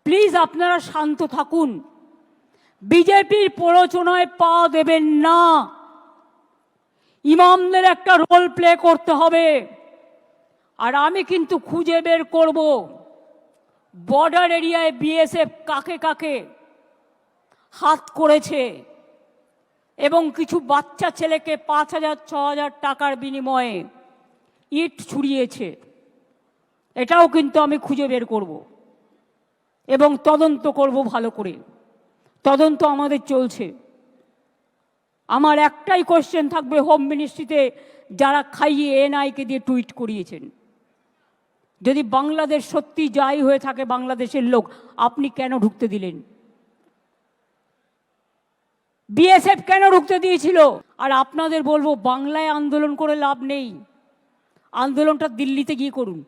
Please আপনারা শান্ত থাকুন, বিজেপির প্ররোচনায় পা দেবেন না। ইমামদের একটা রোল প্লে করতে হবে। আর আমি কিন্তু খুঁজে বের করব বর্ডার এরিয়ায় বিএসএফ কাকে কাকে হাত করেছে এবং কিছু বাচ্চা ছেলেকে 5,000-6,000 টাকার বিনিময়ে ইট ছুড়িয়েছে। এটাও কিন্তু আমি খুঁজে বের করব এবং তদন্ত করব ভালো করে। তদন্ত আমাদের চলছে। আমার একটাই কোশ্চেন থাকবে, হোম মিনিস্ট্রিতে যারা খাইয়ে এনআইকে দিয়ে টুইট করিয়েছেন, যদি বাংলাদেশ সত্যি যাই হয়ে থাকে বাংলাদেশের লোক, আপনি কেন ঢুকতে দিলেন? বিএসএফ কেন ঢুকতে দিয়েছিল? আর আপনাদের বলবো, বাংলায় আন্দোলন করে লাভ নেই, আন্দোলনটা দিল্লিতে গিয়ে করুন।